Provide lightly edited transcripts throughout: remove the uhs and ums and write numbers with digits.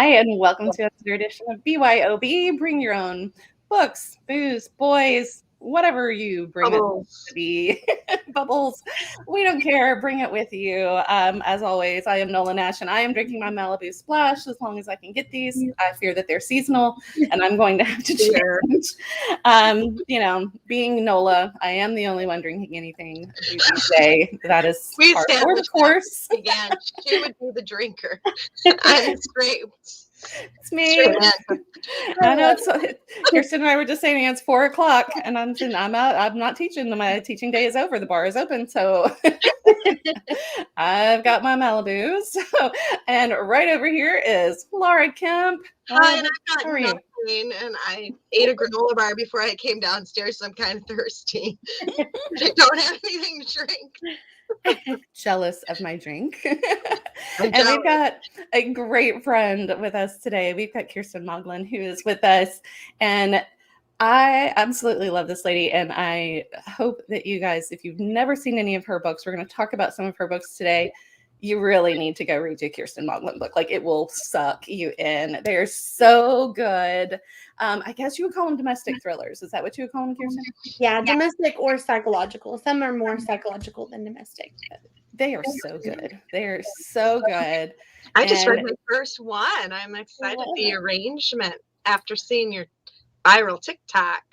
Hi, and welcome to another edition of BYOB. Bring your own books, booze, boys, whatever you bring it to be. Bubbles. We don't care. Bring it with you. As always, I am Nola Nash, and I am drinking my Malibu Splash as long as I can get these. I fear that they're seasonal, and I'm going to have to change. Being Nola, I am the only one drinking anything today. That is par for the course. Again, she would be the drinker. I'm straight. It's me. I know. Kiersten and I were just saying it's 4:00, and I'm out. I'm not teaching. My teaching day is over. The bar is open, so I've got my Malibu. And right over here is Laura Kemp. Hi, and I've got nothing, and I ate a granola bar before I came downstairs, so I'm kind of thirsty. I don't have anything to drink. Jealous of my drink. And we've got a great friend with us today. We've got Kiersten Modglin, who is with us, and I absolutely love this lady, and I hope that you guys, if you've never seen any of her books, we're going to talk about some of her books today. You really need to go read your Kiersten Modglin book. Like, it will suck you in. They're so good. I guess you would call them domestic thrillers. Is that what you would call them, Kiersten? Yeah, domestic or psychological. Some are more psychological than domestic. They are so good. They are so good. I just read my first one. I'm excited. The arrangement after seeing your viral TikTok.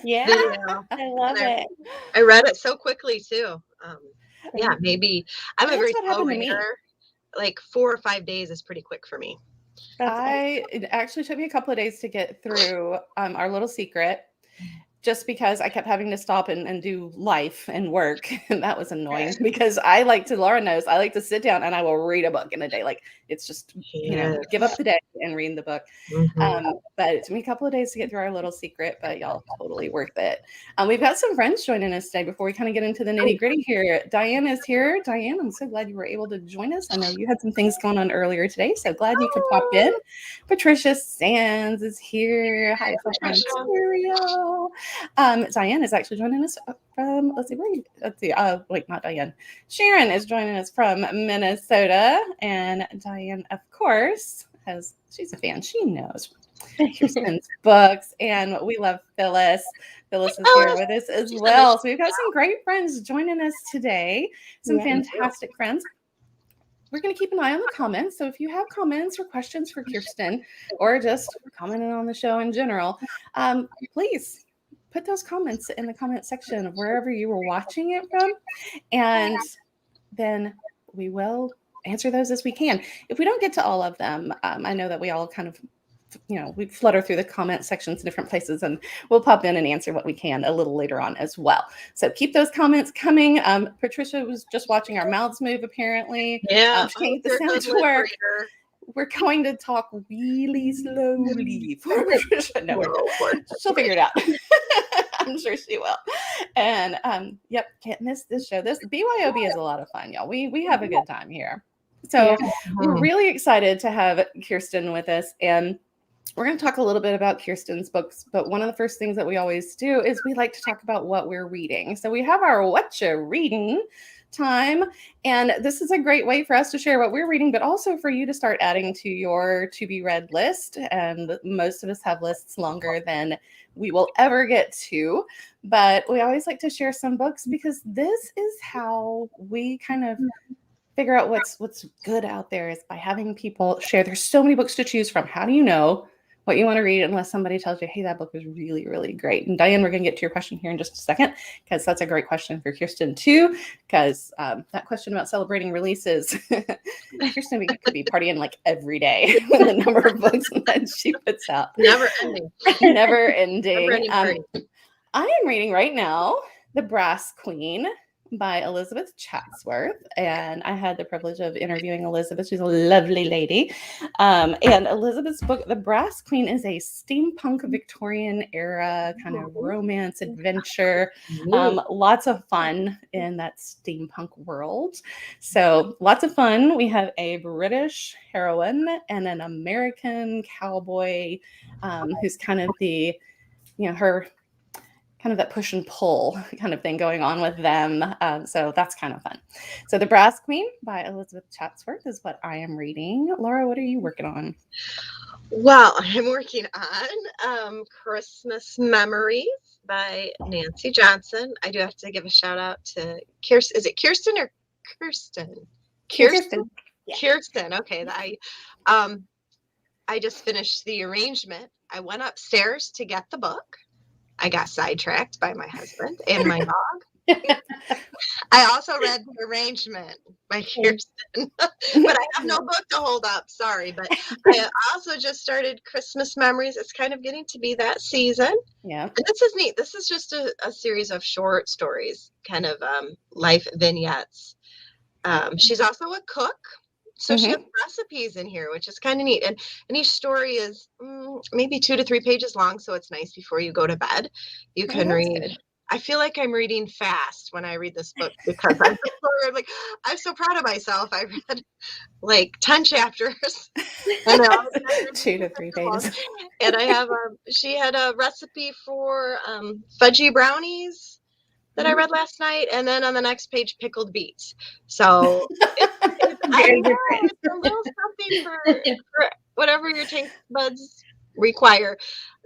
Yeah, video. I love it. I read it so quickly too. Yeah, maybe I'm a very slow reader. Like 4 or 5 days is pretty quick for me. It actually took me a couple of days to get through Our Little Secret, just because I kept having to stop and do life and work. And that was annoying because Laura knows, I like to sit down and I will read a book in a day. Like, it's just, give up the day and read the book. Mm-hmm. But it took me a couple of days to get through Our Little Secret, but y'all, totally worth it. We've got some friends joining us today before we kind of get into the nitty gritty here. Diane is here. Diane, I'm so glad you were able to join us. I know you had some things going on earlier today, so glad you could pop in. Patricia Sands is here. Hi, Ontario. Diane is actually joining us from, not Diane. Sharon is joining us from Minnesota, and Diane, of course, she's a fan. She knows Kiersten's books, and we love Phyllis. Phyllis is here with us as well. So we've got some great friends joining us today, some fantastic friends. We're going to keep an eye on the comments. So if you have comments or questions for Kiersten, or just commenting on the show in general, please put those comments in the comment section of wherever you were watching it from, and then we will answer those as we can. If we don't get to all of them, I know that we all kind of, we flutter through the comment sections in different places, and we'll pop in and answer what we can a little later on as well. So keep those comments coming. Patricia was just watching our mouths move, apparently. Yeah. She can't get the sound to work. We're going to talk really slowly for Patricia. No, she'll figure it out. I'm sure she will. And can't miss this show. This BYOB is a lot of fun, y'all. We have a good time here. So we're really excited to have Kiersten with us, and we're going to talk a little bit about Kiersten's books, but one of the first things that we always do is we like to talk about what we're reading. So we have our What You Reading time, and this is a great way for us to share what we're reading, but also for you to start adding to your to be read list. And most of us have lists longer than we will ever get to, but we always like to share some books because this is how we kind of figure out what's good out there, is by having people share. There's so many books to choose from. How do you know what you want to read unless somebody tells you, hey, that book was really, really great? And Diane, we're going to get to your question here in just a second, because that's a great question for Kiersten too, because that question about celebrating releases, Kiersten could be partying like every day with the number of books that she puts out. Never ending. Never ending. I am reading right now The Brass Queen by Elizabeth Chatsworth, and I had the privilege of interviewing Elizabeth. She's a lovely lady, and Elizabeth's book, The Brass Queen, is a steampunk Victorian era kind of romance adventure. Lots of fun in that steampunk world. So lots of fun. We have a British heroine and an American cowboy, who's kind of the, her kind of that push and pull kind of thing going on with them. So that's kind of fun. So The Brass Queen by Elizabeth Chatsworth is what I am reading. Laura, what are you working on? Well, I'm working on Christmas Memories by Nancy Johnson. I do have to give a shout out to Kiersten. Is it Kiersten or Kirsten? Kiersten. Yeah. Kiersten. Okay. I just finished the arrangement. I went upstairs to get the book. I got sidetracked by my husband and my dog. I also read the arrangement by Kiersten, but I have no book to hold up. Sorry, but I also just started Christmas Memories. It's kind of getting to be that season. Yeah. And this is neat. This is just a series of short stories, kind of life vignettes. She's also a cook. So she has recipes in here, which is kind of neat. And each story is maybe 2 to 3 pages long. So it's nice before you go to bed. You can read. Good. I feel like I'm reading fast when I read this book because I'm so proud of myself. I read like 10 chapters. And 2 to 3 pages. And I have she had a recipe for fudgy brownies that I read last night, and then on the next page, pickled beets. So it's Very different. It's a little something for whatever your taste buds require.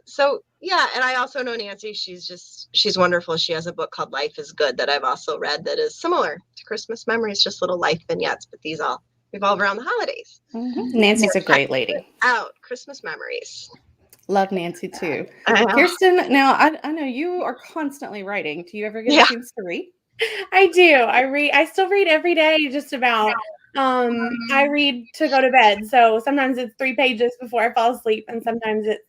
So yeah, and I also know Nancy. She's wonderful. She has a book called Life is Good that I've also read that is similar to Christmas Memories, just little life vignettes, but these all revolve around the holidays. Nancy's a great lady. Out Christmas Memories. Love Nancy too. Kiersten, now I know you are constantly writing. Do you ever get a chance to read? I do. I still read every day, just about. I read to go to bed. So sometimes it's 3 pages before I fall asleep, and sometimes it's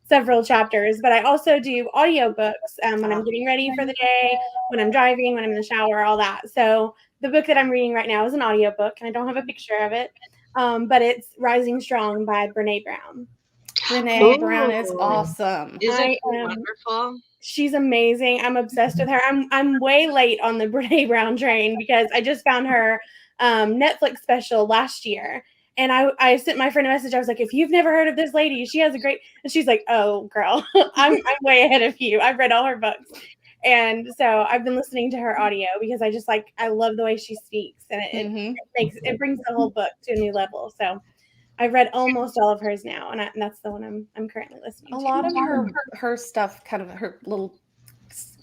several chapters. But I also do audiobooks when I'm getting ready for the day, when I'm driving, when I'm in the shower, all that. So the book that I'm reading right now is an audiobook, and I don't have a picture of it. But it's Rising Strong by Brene Brown. Brene Brown is awesome. Isn't wonderful? She's amazing. I'm obsessed with her. I'm way late on the Brene Brown train because I just found her Netflix special last year. And I sent my friend a message. I was like, if you've never heard of this lady, she has a great, and she's like, oh girl, I'm way ahead of you. I've read all her books. And so I've been listening to her audio because I love the way she speaks, and it brings the whole book to a new level. So I've read almost all of hers now, and that's the one I'm currently listening to. A lot of her stuff, kind of her little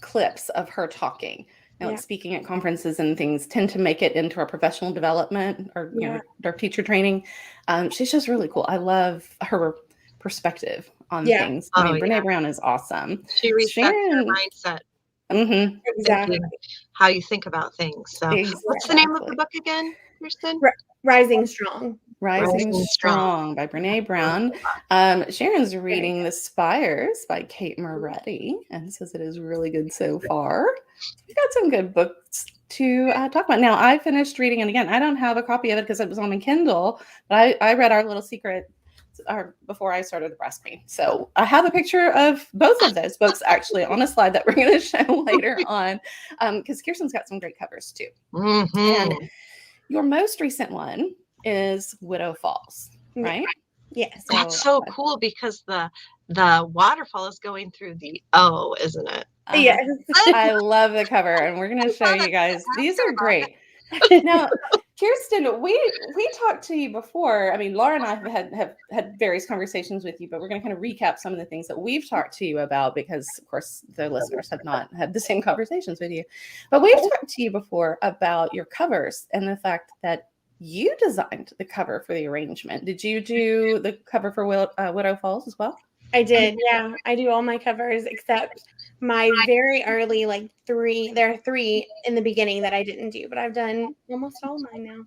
clips of her talking, like speaking at conferences and things, tend to make it into our professional development or our teacher training. She's just really cool. I love her perspective on things. I mean, Brene Brown is awesome. She resets her mindset. Exactly. How you think about things. So what's the name of the book again, Kiersten? Rising Strong. Rising Strong by Brene Brown. Sharon's reading The Spires by Kate Moretti and says it is really good so far. We've got some good books to talk about. Now, I finished reading it again. I don't have a copy of it because it was on my Kindle, but I read Our Little Secret before I started The Brass Queen. So I have a picture of both of those books actually on a slide that we're going to show later on, because Kiersten's got some great covers too. And your most recent one is Widow Falls, right? Yes. That's so cool because the waterfall is going through the O, isn't it? Yes. I love the cover, and we're going to show you guys. These are great. Now, Kiersten, we talked to you before. I mean, Laura and I have had various conversations with you, but we're going to kind of recap some of the things that we've talked to you about because, of course, the listeners have not had the same conversations with you. But we've talked to you before about your covers and the fact that you designed the cover for the arrangement. Did you do the cover for Widow Falls as well? I did, yeah. I do all my covers except my very early, like 3. There are 3 in the beginning that I didn't do, but I've done almost all of mine now.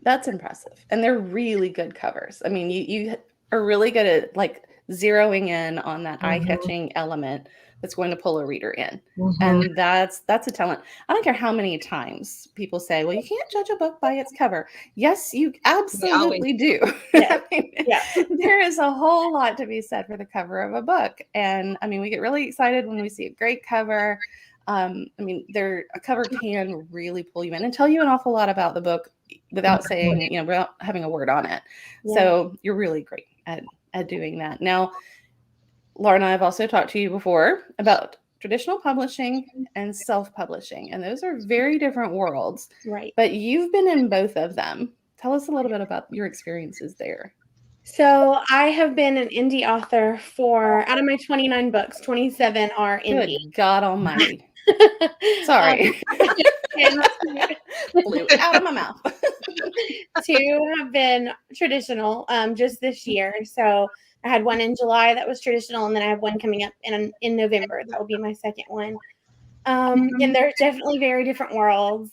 That's impressive. And they're really good covers. I mean, you are really good at like zeroing in on that eye-catching element that's going to pull a reader in. And that's a talent. I don't care how many times people say, well, you can't judge a book by its cover. Yes, you absolutely do. Yeah. There is a whole lot to be said for the cover of a book. And I mean, we get really excited when we see a great cover. I mean, a cover can really pull you in and tell you an awful lot about the book without saying, without having a word on it. So you're really great at doing that. Now, Laura and I have also talked to you before about traditional publishing and self-publishing, and those are very different worlds. Right. But you've been in both of them. Tell us a little bit about your experiences there. So I have been an indie author for, out of my 29 books, 27 are indie. Good God Almighty! Sorry, flew out of my mouth. 2 have been traditional, just this year. So I had one in July that was traditional, and then I have one coming up in November. That will be my second one. And they're definitely very different worlds.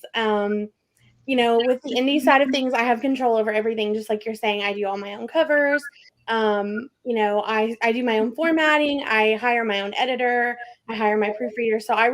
With the indie side of things, I have control over everything. Just like you're saying, I do all my own covers. I do my own formatting. I hire my own editor. I hire my proofreader. So I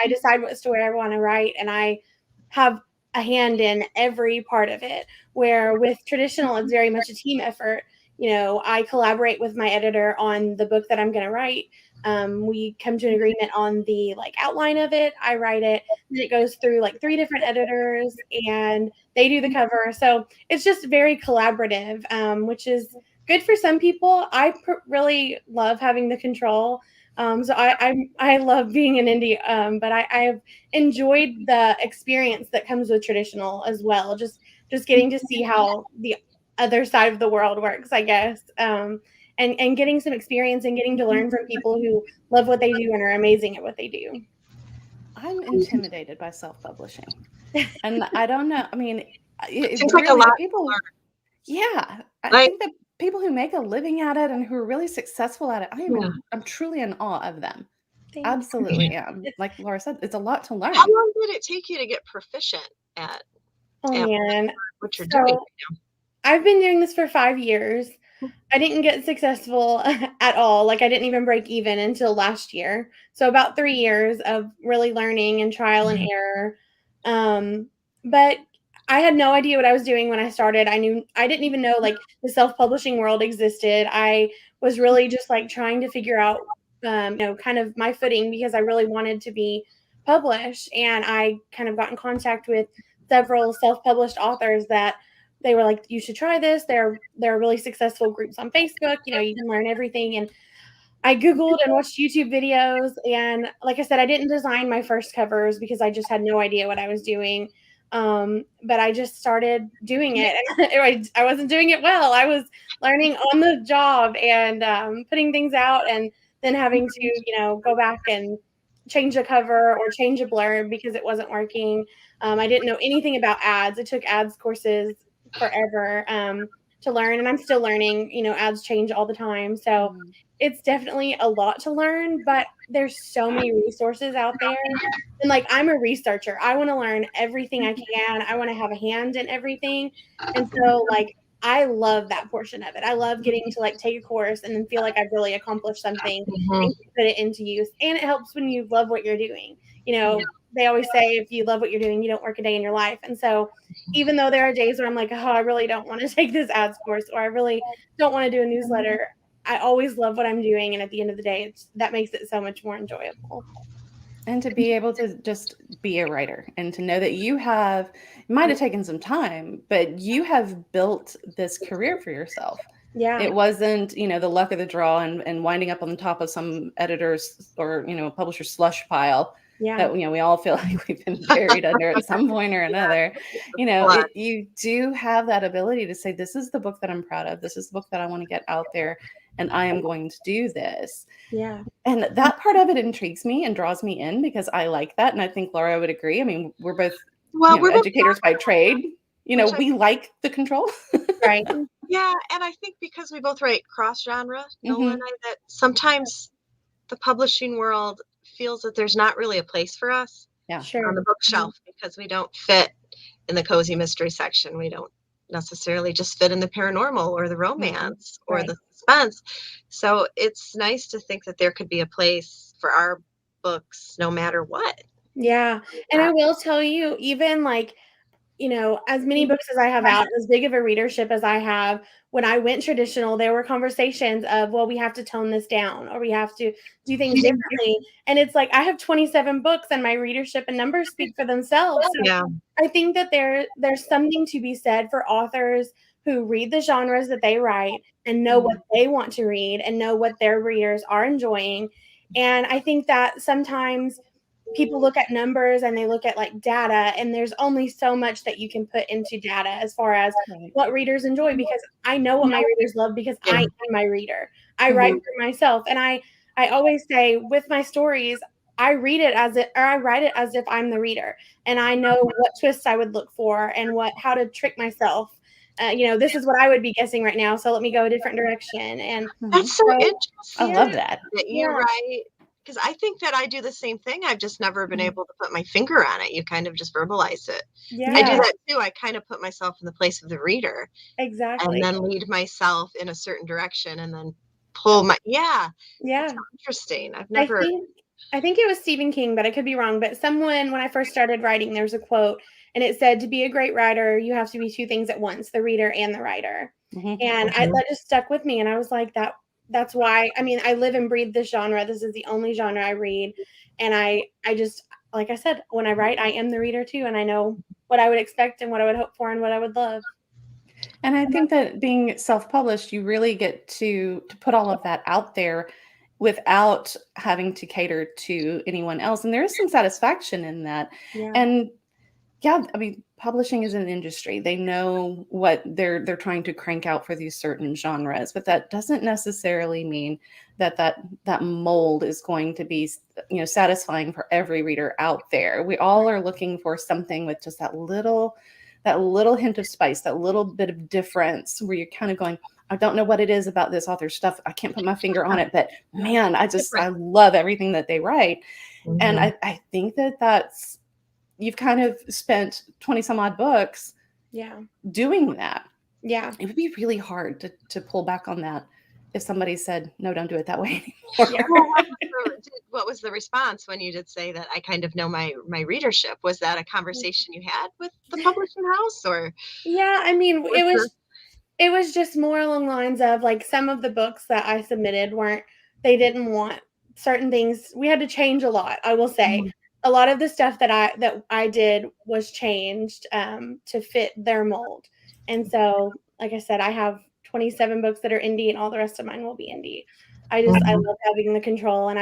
decide what story I want to write, and I have a hand in every part of it. Where with traditional, it's very much a team effort. I collaborate with my editor on the book that I'm going to write. We come to an agreement on the outline of it. I write it, and it goes through 3 different editors, and they do the cover. So it's just very collaborative, which is good for some people. I really love having the control. So I love being an indie, but I've enjoyed the experience that comes with traditional as well. Just getting to see how the other side of the world works, I guess. And getting some experience and getting to learn from people who love what they do and are amazing at what they do. I'm intimidated by self-publishing, and I don't know. I mean, it seems really, like a lot. people. Yeah, I think that people who make a living at it and who are really successful at it, I'm truly in awe of them. Thanks. Absolutely am. Like Laura said, it's a lot to learn. How long did it take you to get proficient at man, what you're doing? I've been doing this for 5 years. I didn't get successful at all. I didn't even break even until last year. So about 3 years of really learning and trial and error. But I had no idea what I was doing when I started. I didn't even know the self-publishing world existed. I was really just trying to figure out, kind of my footing, because I really wanted to be published. And I kind of got in contact with several self-published authors that they were like, you should try this. There are really successful groups on Facebook. You can learn everything. And I Googled and watched YouTube videos. And like I said, I didn't design my first covers because I just had no idea what I was doing. But I just started doing it. And I wasn't doing it well. I was learning on the job and putting things out, and then having to, go back and change a cover or change a blurb because it wasn't working. I didn't know anything about ads. I took ads courses forever to learn, and I'm still learning. Ads change all the time, so it's definitely a lot to learn, but there's so many resources out there. And I'm a researcher. I want to learn everything I can. I want to have a hand in everything. And so I love that portion of it. I love getting to take a course and then feel like I've really accomplished something and put it into use. And it helps when you love what you're doing. They always say if you love what you're doing, you don't work a day in your life. And so even though there are days where I'm like, oh, I really don't want to take this ads course, or I really don't want to do a newsletter, I always love what I'm doing. And at the end of the day, that makes it so much more enjoyable. And to be able to just be a writer and to know that it might have taken some time, but you have built this career for yourself. Yeah. It wasn't, the luck of the draw and winding up on the top of some editor's or, publisher's slush pile. Yeah. That, we all feel like we've been buried under at some point or another. You do have that ability to say, this is the book that I'm proud of. This is the book that I want to get out there, and I am going to do this. Yeah. And that part of it intrigues me and draws me in because I like that. And I think Laura would agree. I mean, we're both we're educators by trade. We like the control. Right. Yeah. And I think because we both write cross-genre, Nola and I, that sometimes the publishing world feels that there's not really a place for us on the bookshelf because we don't fit in the cozy mystery section. We don't necessarily just fit in the paranormal or the romance or the suspense. So it's nice to think that there could be a place for our books no matter what. Yeah. And I will tell you, even as many books as I have out, as big of a readership as I have, when I went traditional, there were conversations of, well, we have to tone this down or we have to do things differently. And it's I have 27 books and my readership and numbers speak for themselves. So I think that there's something to be said for authors who read the genres that they write and know what they want to read and know what their readers are enjoying. And I think that sometimes people look at numbers and they look at like data, and there's only so much that you can put into data as far as what readers enjoy, because I know what my readers love because I am my reader. I write for myself, and I always say with my stories, I write it as if I'm the reader, and I know what twists I would look for and how to trick myself. This is what I would be guessing right now, so let me go a different direction. And That's so interesting. I love that. That you write, because I think that I do the same thing. I've just never been able to put my finger on it. You kind of just verbalize it. Yeah. I do that too. I kind of put myself in the place of the reader. Exactly. And then lead myself in a certain direction and then pull my, That's so interesting. I've never. I think it was Stephen King, but I could be wrong. But someone, when I first started writing, there's a quote, and it said, to be a great writer, you have to be two things at once, the reader and the writer. And that just stuck with me. And I was like, that's why, I mean, I live and breathe this genre. This is the only genre I read. And I just, like I said, when I write, I am the reader too. And I know what I would expect and what I would hope for and what I would love. And I think that being self-published, you really get to put all of that out there without having to cater to anyone else. And there is some satisfaction in that. And I mean, publishing is an industry. They know what they're trying to crank out for these certain genres, but that doesn't necessarily mean that mold is going to be, satisfying for every reader out there. We all are looking for something with just that little hint of spice, that little bit of difference where you're kind of going, I don't know what it is about this author's stuff. I can't put my finger on it, but man, I love everything that they write. And I think that's, you've kind of spent 20 some odd books doing that. It would be really hard to pull back on that if somebody said, no, don't do it that way anymore. What was the response when you did say that I kind of know my readership? Was that a conversation you had with the publishing house, or? Yeah, I mean, it was just more along the lines of like some of the books that I submitted they didn't want certain things. We had to change a lot, I will say. A lot of the stuff that I did was changed to fit their mold. And so, like I said, I have 27 books that are indie, and all the rest of mine will be indie. I love having the control, and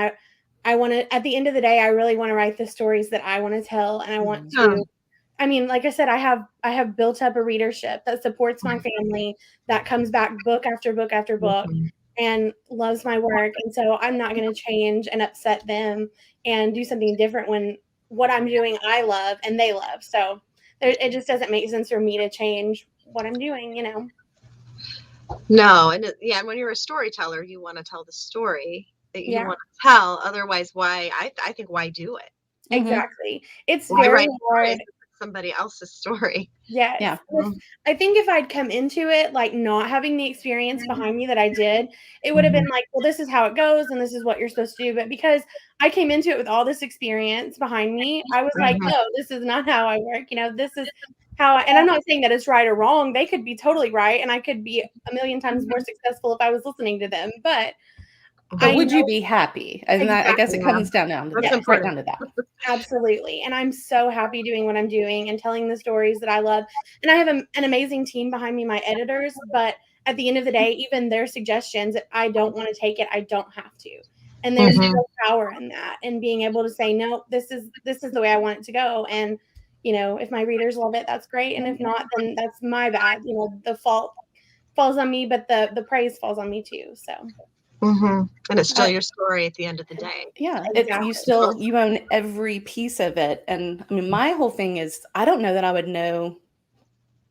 I want to, at the end of the day, I really want to write the stories that I want to tell, and I want to. I mean, like I said, I have built up a readership that supports my family, that comes back book after book after book, and loves my work. And so I'm not going to change and upset them and do something different when what I'm doing I love and they love. So it just doesn't make sense for me to change what I'm doing, No, and when you're a storyteller, you want to tell the story that you want to tell. Otherwise, why do it? Exactly. It's very hard. Somebody else's story. Yes. I think if I'd come into it like not having the experience behind me that I did, it would have been like, well, this is how it goes and this is what you're supposed to do. But because I came into it with all this experience behind me, I was like, no, this is not how I work. This is how and I'm not saying that it's right or wrong. They could be totally right, and I could be a million times more successful if I was listening to them. But would you be happy? And I guess it comes down to that. Absolutely. And I'm so happy doing what I'm doing and telling the stories that I love. And I have an amazing team behind me, my editors. But at the end of the day, even their suggestions, if I don't want to take it, I don't have to. And there's no power in that. And being able to say, no, this is the way I want it to go. And, if my readers love it, that's great. And if not, then that's my bad. The fault falls on me, but the praise falls on me too. So. And it's still your story at the end of the day. Yeah, exactly. You own every piece of it. And I mean, my whole thing is, I don't know that I would know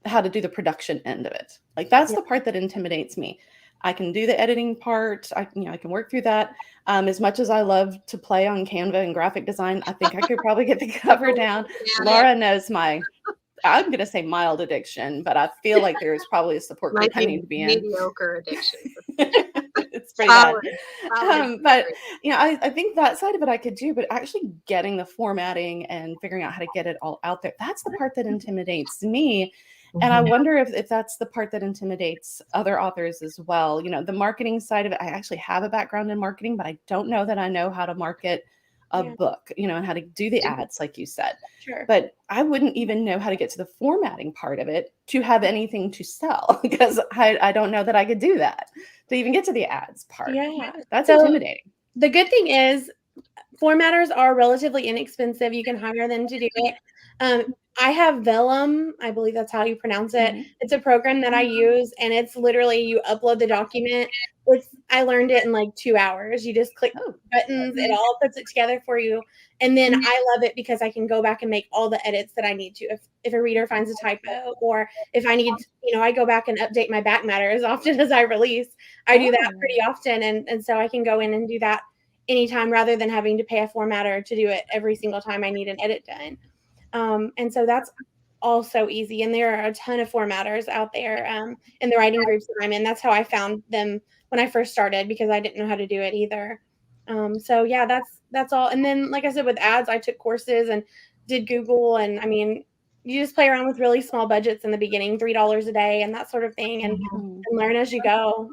how to do the production end of it. Like that's the part that intimidates me. I can do the editing part. I can work through that. As much as I love to play on Canva and graphic design, I think I could probably get the cover down. Laura knows I'm going to say mild addiction, but I feel like there's probably a support group I need to be in. Mediocre addiction. It's pretty bad. But I think that side of it I could do, but actually getting the formatting and figuring out how to get it all out there, that's the part that intimidates me. And I wonder if that's the part that intimidates other authors as well. The marketing side of it, I actually have a background in marketing, but I don't know that I know how to market a book, and how to do the ads, like you said. Sure. But I wouldn't even know how to get to the formatting part of it to have anything to sell, because I don't know that I could do that to even get to the ads part. Yeah. That's intimidating. The good thing is formatters are relatively inexpensive. You can hire them to do it. I have Vellum. I believe that's how you pronounce it. Mm-hmm. It's a program that I use, and it's literally you upload the document. I learned it in like 2 hours. You just click buttons. It all puts it together for you. And then I love it because I can go back and make all the edits that I need to. If a reader finds a typo, or if I need, I go back and update my back matter as often as I release. I do that pretty often. And so I can go in and do that anytime rather than having to pay a formatter to do it every single time I need an edit done. And so that's also easy. And there are a ton of formatters out there in the writing groups that I'm in. That's how I found them when I first started, because I didn't know how to do it either. So yeah, that's all. And then, like I said, with ads, I took courses and did Google. And I mean, you just play around with really small budgets in the beginning, $3 a day and that sort of thing, and learn as you go,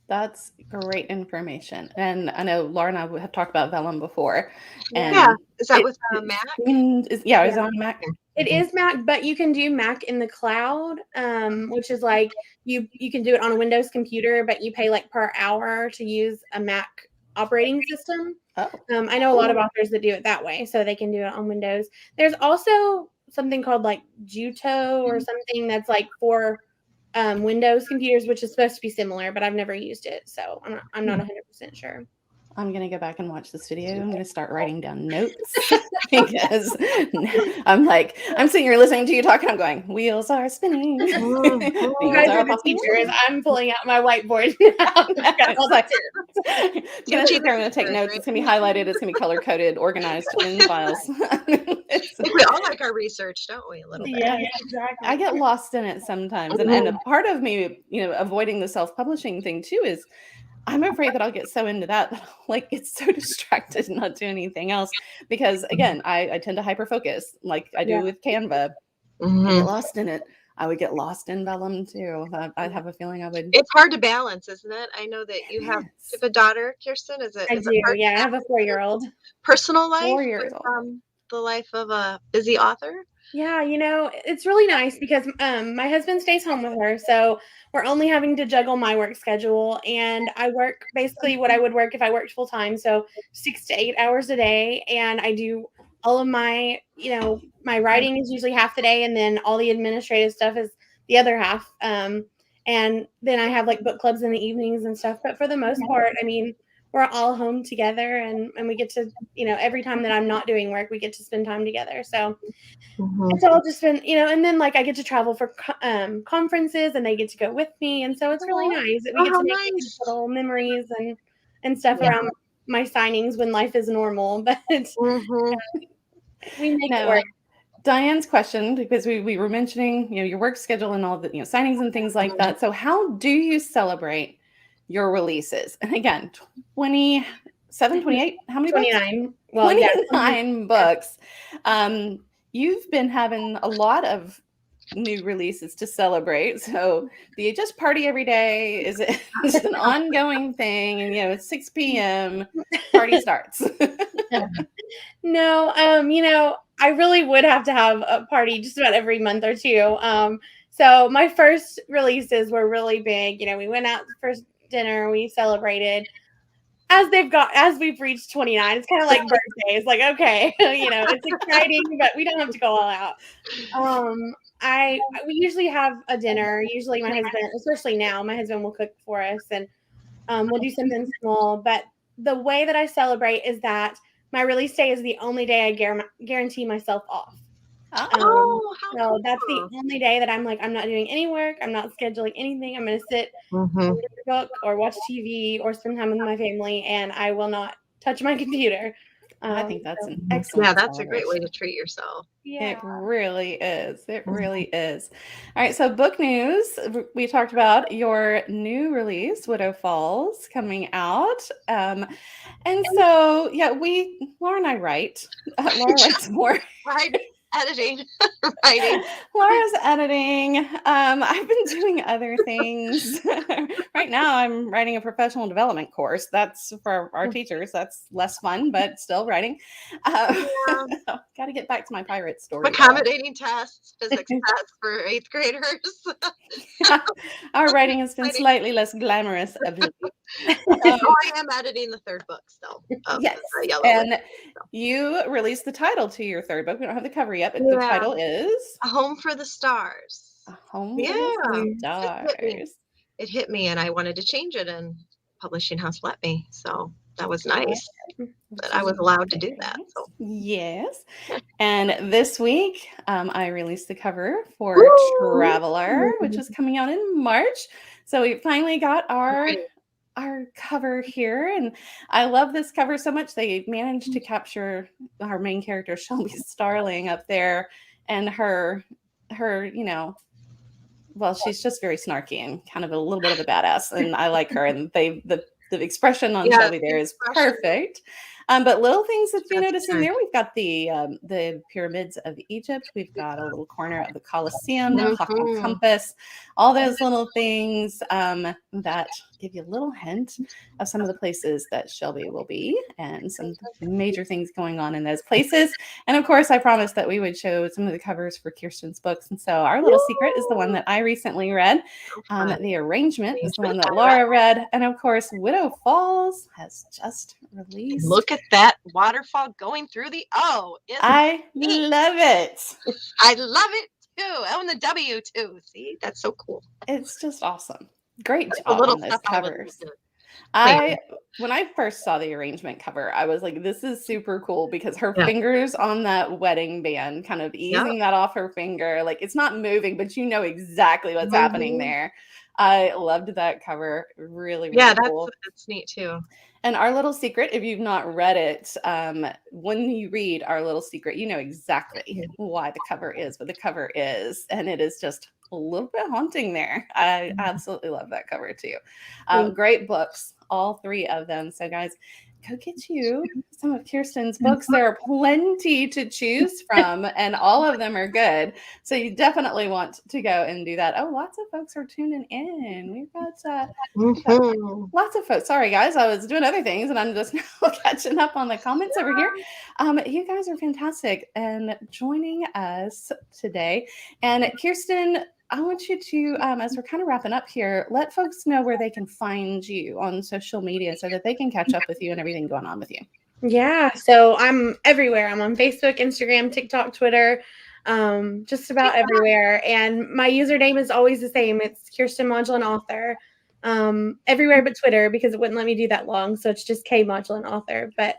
That's great information. And I know Laura and I have talked about Vellum before. And yeah. Is that with Mac? Is it on Mac? It is Mac, but you can do Mac in the cloud, which is like you can do it on a Windows computer, but you pay like per hour to use a Mac operating system. Oh. I know a lot of authors that do it that way, so they can do it on Windows. There's also something called like Juto or something that's like for Windows computers, which is supposed to be similar, but I've never used it, so I'm not 100% sure. I'm going to go back and watch this video. I'm going to start writing down notes because I'm sitting here listening to you talking. I'm going, wheels are spinning. You guys are the teachers. I'm pulling out my whiteboard now. I'm going to take notes. It's going to be highlighted. It's going to be color coded, organized in files. We all like our research, don't we? A little bit. Yeah, exactly. I get lost in it sometimes. And a part of me, avoiding the self-publishing thing too is I'm afraid that I'll get so into that I'll like get so distracted and not do anything else. Because again, I tend to hyper focus like I do with Canva. I get lost in it. I would get lost in Vellum too. I have a feeling I would. It's hard to balance, isn't it? I know that you have a daughter, Kiersten. I do. Yeah, I have a 4-year-old. Personal life 4 years with, the life of a busy author. Yeah, it's really nice because my husband stays home with her, so we're only having to juggle my work schedule, and I work basically what I would work if I worked full time, so 6 to 8 hours a day, and I do all of my, my writing is usually half the day, and then all the administrative stuff is the other half, and then I have like book clubs in the evenings and stuff, but for the most part, I mean, we're all home together, and we get to, every time that I'm not doing work, we get to spend time together. So it's all just been, and then like I get to travel for conferences, and they get to go with me. And so it's really nice that we get to make these little memories and stuff around my signings when life is normal. But we make it work. Diane's question, because we were mentioning, your work schedule and all the, signings and things like that. So how do you celebrate your releases? And again, 27, 28, how many 29. books? Well, 29 books. You've been having a lot of new releases to celebrate. So do you just party every day? Is it just an ongoing thing? And, it's 6 p.m., party starts. No, I really would have to have a party just about every month or two. So my first releases were really big. We went out for dinner, we celebrated. As we've reached 29, it's kind of like birthdays. Like, okay, it's exciting, but we don't have to go all out. We usually have a dinner. Usually my husband, especially now, my husband will cook for us, and we'll do something small. But the way that I celebrate is that my release day is the only day I guarantee myself off. So that's the only day that I'm like, I'm not doing any work. I'm not scheduling anything. I'm going to sit, read a book, or watch TV, or spend time with my family, and I will not touch my computer. I think that's an excellent. Yeah, that's a great way to treat yourself. Yeah. It really is. It really is. All right. So book news. We talked about your new release, Widow Falls, coming out. And so, Laura and I write. Laura writes more. editing, writing. Laura's editing. I've been doing other things. Right now, I'm writing a professional development course. That's for our teachers. That's less fun, but still writing. Got to get back to my pirate story. Accommodating tests, physics tests for 8th graders. Our writing has been slightly less glamorous of late. I am editing the 3rd book still. Yes, and you released the title to your 3rd book. We don't have the cover yet, but the title is A Home for the Stars. A Home for the Stars. It hit me, and I wanted to change it, and publishing house let me. So that was nice that I was allowed to do that. So. Yes. And this week, I released the cover for Traveler, which is coming out in March. So we finally got our cover here, and I love this cover so much. They managed to capture our main character, Shelby Starling, up there, and her, well, she's just very snarky and kind of a little bit of a badass, and I like her. And the expression on Shelby there is perfect. But little things that you notice in there, we've got the pyramids of Egypt. We've got a little corner of the Colosseum, the clock and compass, all those little things that give you a little hint of some of the places that Shelby will be and some major things going on in those places. And of course, I promised that we would show some of the covers for Kiersten's books. And so our little secret is the one that I recently read. The arrangement is the one that Laura read. And of course, Widow Falls has just released. Look at that waterfall going through the O. I love it. I love it too. Oh, and the W too. See, that's so cool. It's just awesome. Great job on those covers. When I first saw the arrangement cover, I was like, this is super cool because her fingers on that wedding band, kind of easing that off her finger. Like, it's not moving, but you know exactly what's happening there. I loved that cover. Really, really cool. That's neat too. And our little secret, if you've not read it, when you read our little secret, you know exactly why the cover is what the cover is. And it is just a little bit haunting there. I absolutely love that cover too. Great books, all 3 of them. So guys, go get you some of Kiersten's books. There are plenty to choose from, and all of them are good. So you definitely want to go and do that. Oh, lots of folks are tuning in. We've got lots of folks. Sorry, guys. I was doing other things, and I'm just now catching up on the comments over here. You guys are fantastic and joining us today. And Kiersten, I want you to, as we're kind of wrapping up here, let folks know where they can find you on social media so that they can catch up with you and everything going on with you. Yeah, so I'm everywhere. I'm on Facebook, Instagram, TikTok, Twitter, just about everywhere. And my username is always the same. It's Kiersten Modglin Author. Everywhere but Twitter because it wouldn't let me do that long. So it's just K Modglin Author. But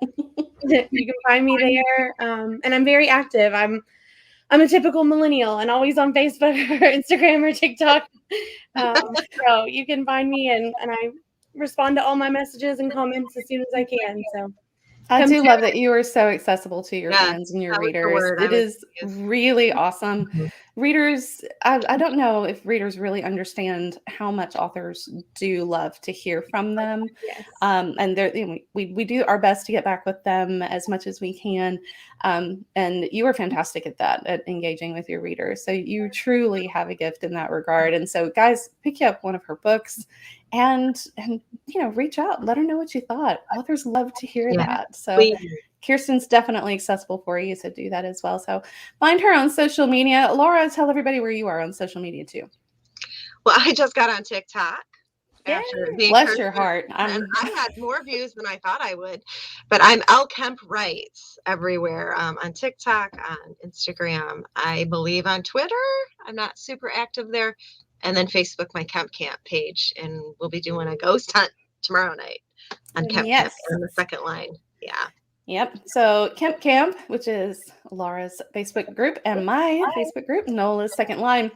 you can find me there. And I'm very active. I'm a typical millennial and always on Facebook or Instagram or TikTok. So you can find me and I respond to all my messages and comments as soon as I can. So I do love that you are so accessible to your fans and your readers. It is really awesome. Readers, I don't know if readers really understand how much authors do love to hear from them. Yes. And we do our best to get back with them as much as we can. And you are fantastic at that, at engaging with your readers. So you truly have a gift in that regard. And so guys, pick you up one of her books and reach out, let her know what you thought. Authors love to hear that. So Kiersten's definitely accessible for you, so do that as well. So find her on social media. Laura, tell everybody where you are on social media too. Well, I just got on TikTok. Bless your heart. And I had more views than I thought I would, but I'm Kemp Writes everywhere, on TikTok, on Instagram, I believe on Twitter. I'm not super active there. And then Facebook, my Kemp Camp page. And we'll be doing a ghost hunt tomorrow night on Kemp Camp on the second line. Yeah. Yep. So Kemp Camp, which is Laura's Facebook group and my Facebook group, Nola's second line.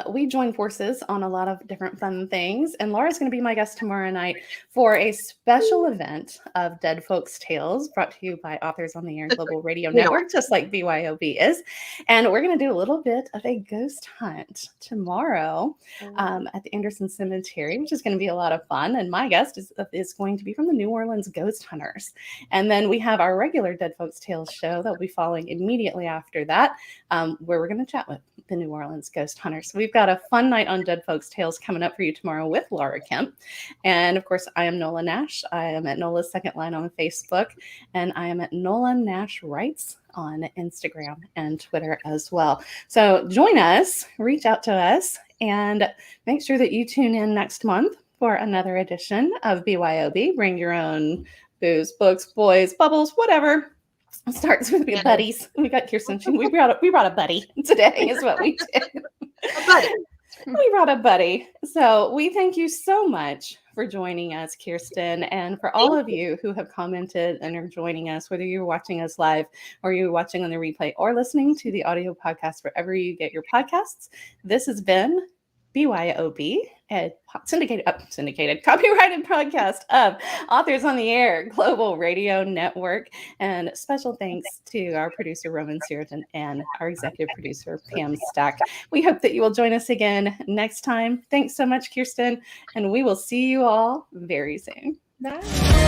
we join forces on a lot of different fun things. And Laura's going to be my guest tomorrow night for a special event of Dead Folks Tales brought to you by Authors on the Air Global Radio Network, just like BYOB is. And we're going to do a little bit of a ghost hunt tomorrow at the Anderson Cemetery, which is going to be a lot of fun. And my guest is going to be from the New Orleans Ghost Hunters. And then we have our regular Dead Folks Tales show that will be following immediately after that, where we're going to chat with the New Orleans Ghost Hunters. So we've got a fun night on Dead Folks Tales coming up for you tomorrow with Laura Kemp. And of course, I am Nola Nash. I am at Nola's Second Line on Facebook, and I am at Nola Nash Writes on Instagram and Twitter as well. So join us, reach out to us, and make sure that you tune in next month for another edition of BYOB. Bring your own booze, books, boys, bubbles, whatever. It starts with buddies. We got Kiersten. We brought a buddy today is what we did. A buddy. We brought a buddy. So we thank you so much for joining us, Kiersten, and for all of you who have commented and are joining us, whether you're watching us live or you're watching on the replay or listening to the audio podcast wherever you get your podcasts. This has been BYOB, a syndicated copyrighted podcast of Authors on the Air Global Radio Network. And special thanks to our producer, Roman Siriton, and our executive producer, Pam Stack. We hope that you will join us again next time. Thanks so much, Kiersten, and we will see you all very soon. Bye.